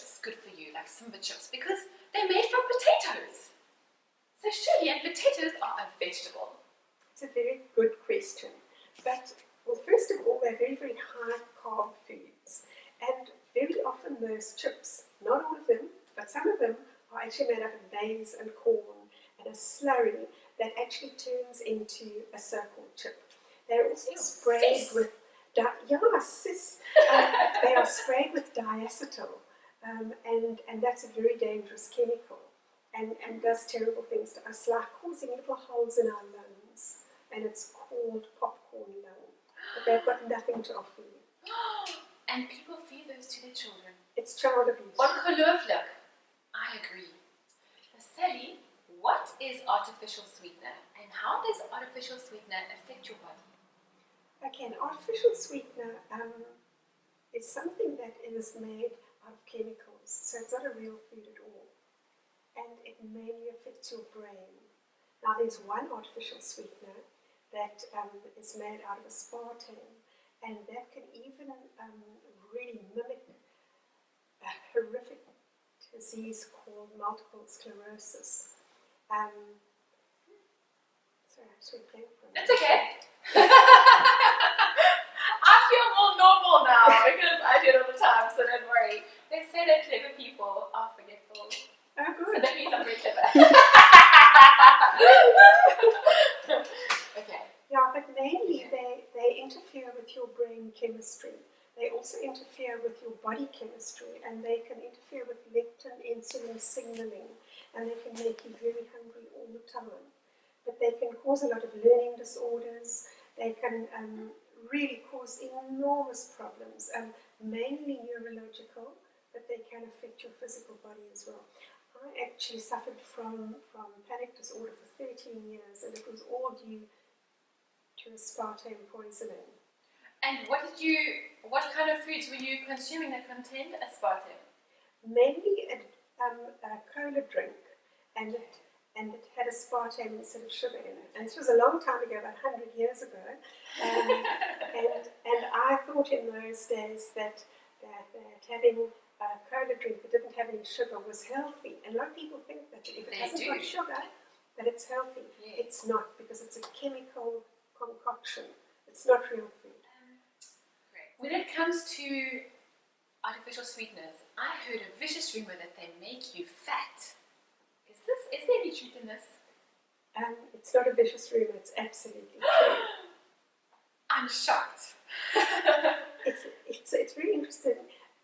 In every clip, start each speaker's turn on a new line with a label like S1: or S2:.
S1: chips good for you, like Simba chips? Because they're made from potatoes. So surely, and potatoes are a vegetable.
S2: It's a very good question. But, well, first of all, they're very, very high carb foods. And very often those chips, not all of them, but some of them are actually made up of maize and corn and a slurry that actually turns into a so-called chip. They're also sprayed with, they are sprayed with diacetyl, and that's a very dangerous chemical and does terrible things to us, like causing little holes in our lungs, and it's called popcorn lung. But they've got nothing to offer you.
S1: And people feed those to their children.
S2: It's child abuse.
S1: Ongelooflijk. I agree. Sally, what is artificial sweetener, and how does artificial sweetener affect your body?
S2: Okay, an artificial sweetener is something that is made out of chemicals, so it's not a real food at all, and it mainly affects your brain. Now, there's one artificial sweetener that is made out of aspartame, and that can even really mimic a horrific disease called multiple sclerosis. Sorry, I'm just playing for a minute.
S1: It's okay. I feel more normal now because I do it all the time, so don't worry. They say that clever people are forgetful.
S2: Oh, good.
S1: So that means I'm very clever. Okay.
S2: Yeah, but mainly they interfere with your brain chemistry. They also interfere with your body chemistry, and they can interfere with leptin, insulin signaling, and they can make you very hungry all the time. But they can cause a lot of learning disorders. They can really cause enormous problems, mainly neurological, but they can affect your physical body as well. I actually suffered from panic disorder for 13 years, and it was all due to aspartame poisoning.
S1: And what kind of foods were you consuming that contained aspartame?
S2: Mainly a cola drink, and it had aspartame instead of sugar in it. And this was a long time ago, about 100 years ago. And I thought in those days that having a cola drink that didn't have any sugar was healthy. And a lot of people think that if it hasn't got sugar, that it's healthy. Yes. It's not, because it's a chemical concoction. It's not real food.
S1: When it comes to artificial sweeteners, I heard a vicious rumor that they make you fat. Is there any truth in this?
S2: It's not a vicious rumor, it's absolutely true.
S1: I'm shocked.
S2: It's very interesting,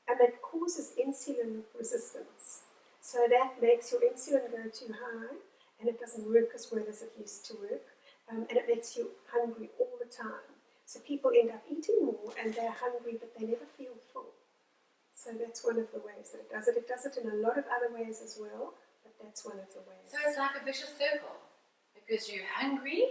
S2: and it causes insulin resistance. So that makes your insulin go too high, and it doesn't work as well as it used to work, and it makes you hungry all the time. So people end up eating more, and they're hungry, but they never feel full. So that's one of the ways that it does it. It does it in a lot of other ways as well, but that's one of the ways.
S1: So it's like a vicious circle, because you're hungry,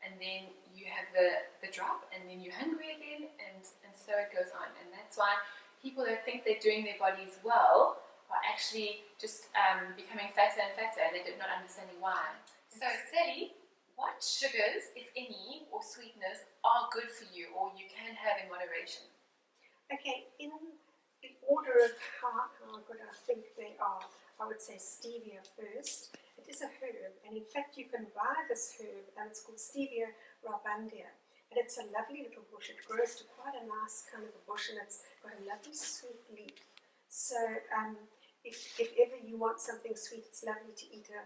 S1: and then you have the drop, and then you're hungry again, and so it goes on. And that's why people that think they're doing their bodies well are actually just becoming fatter and fatter, and they're not understanding why. So Sally, what sugars, if any, or sweeteners are good for you, or you can have in moderation?
S2: Okay, in order of how good I think they are, I would say stevia first. It is a herb, and in fact you can buy this herb, and it's called Stevia rabundia. And it's a lovely little bush. It grows to quite a nice kind of a bush, and it's got a lovely sweet leaf. So if ever you want something sweet, it's lovely to eat a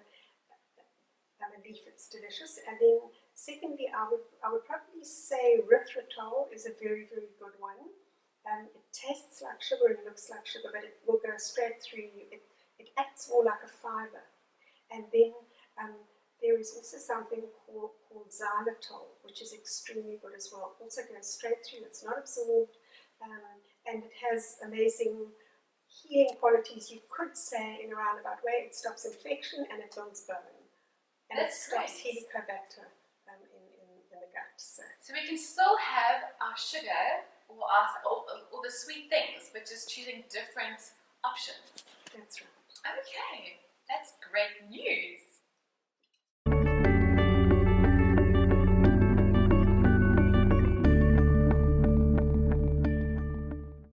S2: leaf. It's delicious. And then secondly, I would probably say erythritol is a very, very good one. It tastes like sugar and looks like sugar, but it will go straight through you. It acts more like a fiber. And then there is also something called xylitol, which is extremely good as well. Also goes straight through. It's not absorbed, and it has amazing healing qualities. You could say in a roundabout way, it stops infection and it builds bone. And it stops Helicobacter in the gut. So
S1: we can still have our sugar or the sweet things, but just choosing different options.
S2: That's right.
S1: Okay, that's great news.